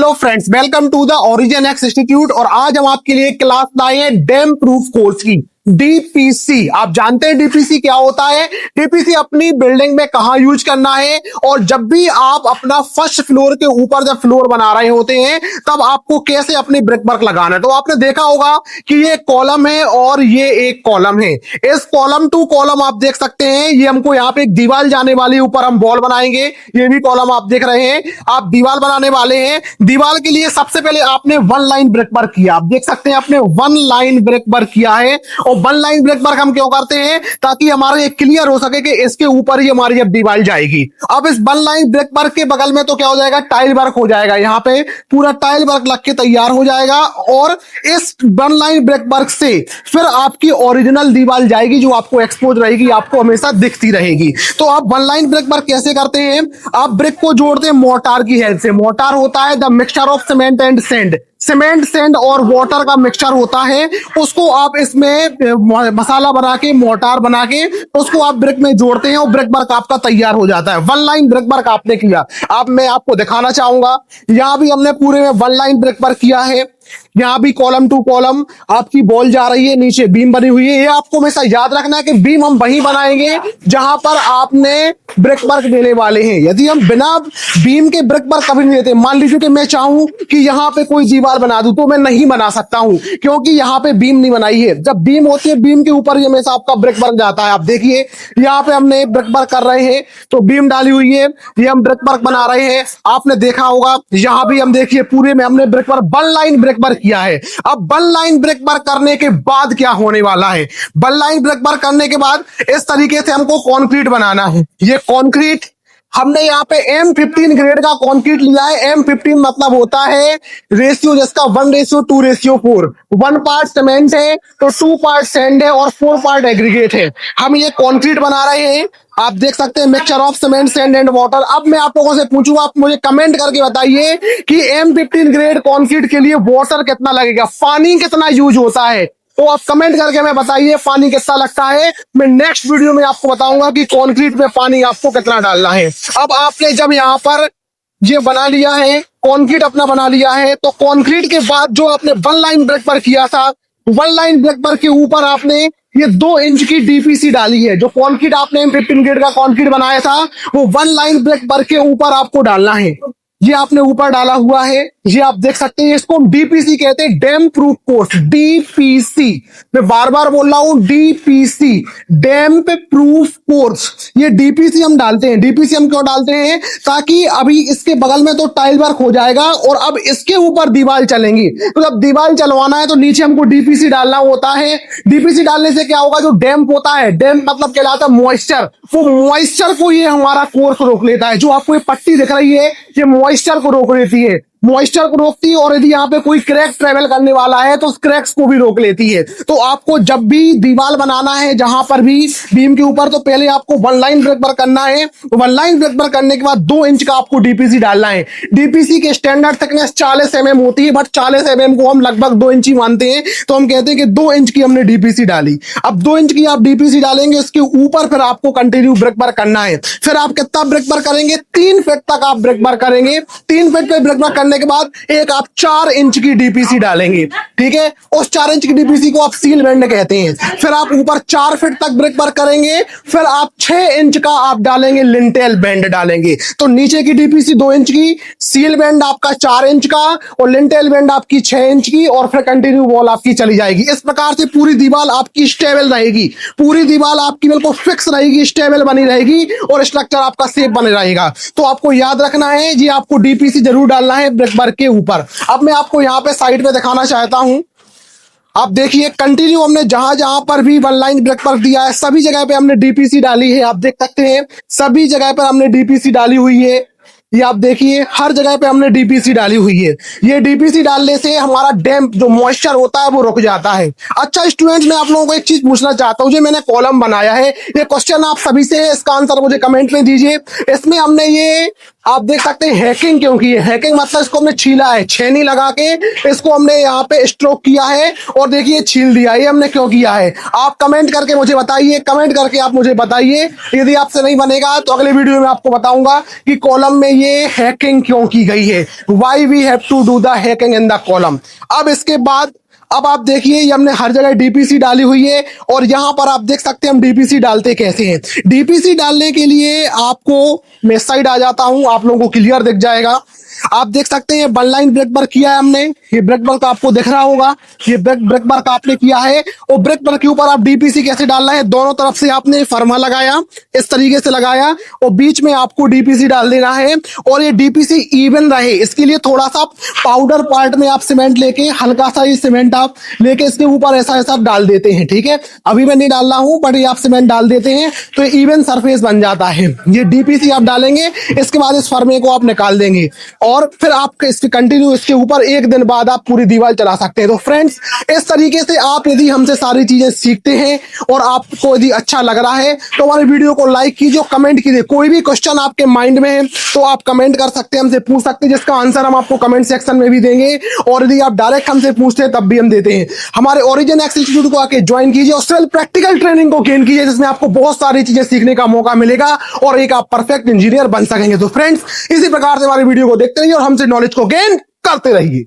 Hello friends, welcome to the origin X institute. और आज हम आपके लिए क्लास लाए हैं डैम प्रूफ कोर्स की, डीपीसी। आप जानते हैं डीपीसी क्या होता है। डीपीसी अपनी बिल्डिंग में कहां यूज करना है, और जब भी आप अपना फर्स्ट फ्लोर के ऊपर जब फ्लोर बना रहे होते हैं तब आपको कैसे अपनी ब्रिक वर्क लगाना है। तो आपने देखा होगा कि ये कॉलम है और ये एक कॉलम है। इस कॉलम टू कॉलम आप देख सकते हैं, ये हमको यहाँ पे एक दीवार जाने वाली, ऊपर हम वॉल बनाएंगे। ये भी कॉलम आप देख रहे हैं, आप दीवार बनाने वाले हैं। दीवार के लिए सबसे पहले आपने वन लाइन ब्रिक वर्क किया, आप देख सकते हैं आपने वन लाइन ब्रिक वर्क किया है। और वन लाइन ब्रिक वर्क हम क्यों करते हैं, ताकि हमारा ये क्लियर हो सके कि इसके ऊपर ही हमारी अब दीवार जाएगी। अब इस वन लाइन ब्रिक वर्क के बगल में तो क्या हो जाएगा, टाइल वर्क हो जाएगा। यहाँ पे पूरा टाइल वर्क लग के तैयार हो जाएगा, और इस वन लाइन ब्रिक वर्क से फिर आपकी ओरिजिनल दीवार जाएगी, जो आपको एक्सपोज रहेगी, आपको हमेशा दिखती रहेगी। तो आप वन लाइन ब्रिक वर्क कैसे करते हैं, आप ब्रिक को जोड़ते हैं मोर्टार की हेल्प से। मोर्टार होता है the mixture of cement and sand. Cement, sand और वाटर का मिक्सचर होता है, उसको आप इसमें मसाला बना के, मोर्टार बना के उसको आप ब्रिक में जोड़ते हैं और ब्रिक वर्क आपका तैयार हो जाता है। वन लाइन ब्रिक वर्क आपने किया। अब मैं आपको दिखाना चाहूंगा, यहां भी हमने पूरे में वन लाइन ब्रिक वर्क किया है। यहां भी कॉलम टू कॉलम आपकी बॉल जा रही है, नीचे बीम बनी हुई है। ये आपको हमेशा याद रखना है कि बीम हम वहीं बनाएंगे जहां पर आपने ब्रिक वर्क देने वाले हैं। यदि हम बिना बीम के ब्रिक वर्क कभी नहीं देते, मान लीजिए कि मैं चाहूं कि यहां पे कोई दीवार बना दूं, तो मैं नहीं बना सकता हूं, क्योंकि यहां पे बीम नहीं बनाई है। जब बीम होती है, बीम के ऊपर ही हमेशा आपका ब्रिक वर्क जाता है। आप देखिए यहाँ पे हमने ब्रिक वर्क कर रहे हैं, तो बीम डाली हुई है, ये हम ब्रिक वर्क बना रहे हैं। आपने देखा होगा यहां भी हम देखिए पूरे में हमने brick work, one line brick work किया है। अब वन लाइन ब्रिक वर्क करने के बाद क्या होने वाला है, वन लाइन ब्रिक वर्क करने के बाद इस तरीके से हमको कंक्रीट बनाना है। ये कंक्रीट हमने यहाँ पे M15 ग्रेड का कंक्रीट लिया है। M15 मतलब होता है रेशियो, जिसका 1:2:4। 1 पार्ट सीमेंट है तो 2 पार्ट सैंड है और 4 पार्ट एग्रीगेट है। हम ये कंक्रीट बना रहे हैं, आप देख सकते हैं mixture of cement, sand and water. अब मैं आप लोगों से पूछूंगा, आप मुझे कमेंट करके बताइए कि M15 ग्रेड कंक्रीट के लिए वाटर कितना लगेगा, पानी कितना यूज होता है। तो आप कमेंट करके मैं बताइए पानी कितना लगता है। मैं नेक्स्ट वीडियो में आपको बताऊंगा कि कंक्रीट में पानी आपको कितना डालना है। अब आपने जब यहाँ पर ये बना लिया है, कंक्रीट अपना बना लिया है, तो कंक्रीट के बाद जो आपने वन लाइन ब्रिक वर्क किया था, वन लाइन ब्रिक वर्क के ऊपर आपने ये 2 इंच की डीपीसी डाली है। जो कंक्रीट आपने M15 ग्रेड का कंक्रीट बनाया था, वो वन लाइन ब्रिक वर्क के ऊपर आपको डालना है। ये आपने ऊपर डाला हुआ है, ये आप देख सकते हैं। इसको हम डीपीसी कहते हैं, डैम प्रूफ कोर्स, डीपीसी। मैं बार बार बोल रहा हूं, डीपीसी, डैम प्रूफ कोर्स। ये डीपीसी हम डालते हैं। डीपीसी हम क्यों डालते हैं, ताकि अभी इसके बगल में तो टाइल वर्क हो जाएगा और अब इसके ऊपर दीवार चलेंगी। तो जब दीवार चलवाना है तो नीचे हमको डीपीसी डालना होता है। डीपीसी डालने से क्या होगा, जो डैम्प होता है, डैम्प मतलब कहलाता है मॉइस्चर, वो मॉइस्चर को ये हमारा कोर्स रोक लेता है। जो आपको ये पट्टी दिख रही है, ये मॉइस्चर को रोक लेती है, मॉइस्चर को रोकती है। और यदि यहाँ पे कोई क्रैक ट्रेवल करने वाला है तो उस क्रैक्स को भी रोक लेती है। तो आपको जब भी दीवार बनाना है जहां पर भी बीम के ऊपर, तो पहले आपको वन लाइन ब्रिक वर्क करना है। वन लाइन ब्रिक वर्क करने के बाद 2 इंच का आपको डीपीसी डालना है। डीपीसी के स्टैंडर्ड थिकनेस 40 mm होती है, बट 40 mm को हम लगभग 2 इंच ही मानते हैं, तो हम कहते हैं कि 2 इंच की हमने डीपीसी डाली। अब 2 इंच की आप डीपीसी डालेंगे, उसके ऊपर फिर आपको कंटिन्यू ब्रिक वर्क करना है। फिर आप कितना ब्रिक वर्क करेंगे, 3 फीट तक आप ब्रिक वर्क करेंगे। 3 फीट पे ब्रिक वर्क करने के बाद एक आप 4 इंच की डीपीसी डालेंगे, ठीक है। उस 4 इंच की डीपीसी को आप सील बैंड कहते हैं। फिर आप ऊपर 4 फीट तक ब्रिक वर्क करेंगे, फिर आप 6 इंच का आप डालेंगे, लिंटेल बैंड डालेंगे। तो नीचे की डीपीसी 2 इंच की, सील बैंड आपका 4 इंच का, और लिंटेल बैंड आपकी 6 इंच की, और फिर कंटिन्यू वॉल आपकी चली जाएगी। इस प्रकार से पूरी दीवार आपकी स्टेबल रहेगी, पूरी दीवार आपकी बिल्कुल फिक्स रहेगी, स्टेबल बनी रहेगी, और स्ट्रक्चर आपका सेफ बने रहेगा। तो आपको याद रखना है, जी आपको डीपीसी जरूर डालना है ब्रिक वर्क के ऊपर। अब मैं आपको यहां पे साइड पे दिखाना चाहता हूं, आप देखिए कंटिन्यू हमने जहां जहां पर भी वन लाइन ब्रिक वर्क दिया है, सभी जगह पे हमने डीपीसी डाली है। आप देख सकते हैं सभी जगह पर हमने डीपीसी डाली हुई है। ये आप देखिए हर जगह पे हमने डीपीसी डाली हुई है। ये डीपीसी डालने से हमारा डैम्प जो मॉइस्चर होता है वो रुक जाता है। अच्छा स्टूडेंट, मैं आप लोगों को एक चीज पूछना चाहता हूँ। जो मैंने कॉलम बनाया है, ये क्वेश्चन आप सभी से, इसका आंसर मुझे कमेंट में दीजिए। इसमें हमने ये आप देख सकते हैं हैकिंग क्यों की है। हैकिंग मतलब इसको हमने छीला है, छेनी लगा के इसको हमने यहाँ पे स्ट्रोक किया है और देखिए छील दिया। ये हमने क्यों किया है, आप कमेंट करके मुझे बताइए। कमेंट करके आप मुझे बताइए। यदि आपसे नहीं बनेगा तो अगले वीडियो में आपको बताऊंगा कि कॉलम में ये हैकिंग क्यों की गई है, why we have to do the hacking in the column. अब इसके बाद अब आप देखिए ये हमने हर जगह डीपीसी डाली हुई है और यहां पर आप देख सकते हैं हम डीपीसी डालते कैसे हैं। डीपीसी डालने के लिए आपको मैं साइड आ जाता हूं, आप लोगों को क्लियर दिख जाएगा। आप देख सकते हैं वन लाइन ब्रेक बार किया है हमने, ये ब्रेक बार का आपको दिख रहा होगा, ये ब्रेक बार का आपने किया है और ब्रेक बार के ऊपर आप डीपीसी कैसे डालना है, दोनों तरफ से आपने फर्मा लगाया, इस तरीके से लगाया और बीच में आपको डीपीसी डाल देना है और ये डीपीसी इवन रहे इसके लिए थोड़ा सा पाउडर पार्ट में आप सीमेंट लेके हल्का सा ये सीमेंट आप लेके इसके ऊपर ऐसा ऐसा डाल देते हैं, ठीक है। अभी मैं नहीं डाल रहा हूं बट ये आप सीमेंट डाल देते हैं तो इवन सरफेस बन जाता है। ये डीपीसी आप डालेंगे, इसके बाद इस फर्मे को आप निकाल देंगे और फिर आप इसके कंटिन्यू इसके ऊपर एक दिन बाद आप पूरी दीवार चला सकते हैं। तो फ्रेंड्स इस तरीके से आप यदि हमसे सारी चीजें सीखते हैं और आपको यदि अच्छा लग रहा है तो हमारे वीडियो को लाइक कीजिए, कमेंट कीजिए। कोई भी क्वेश्चन आपके माइंड में है तो आप कमेंट कर सकते हैं, हमसे पूछ सकते हैं, जिसका आंसर हम आपको कमेंट सेक्शन में भी देंगे और यदि आप डायरेक्ट हमसे पूछते हैं तब भी हम देते हैं। हमारे ओरिजिन एक्स इंस्टीट्यूट को आके ज्वाइन कीजिए और सिर्फ प्रैक्टिकल ट्रेनिंग को गेन कीजिए, जिसमें आपको बहुत सारी चीजें सीखने का मौका मिलेगा और एक आप परफेक्ट इंजीनियर बन सकेंगे। तो फ्रेंड्स इसी प्रकार से हमारे वीडियो को देखते रहिए और हमसे नॉलेज को गेन करते रहिए।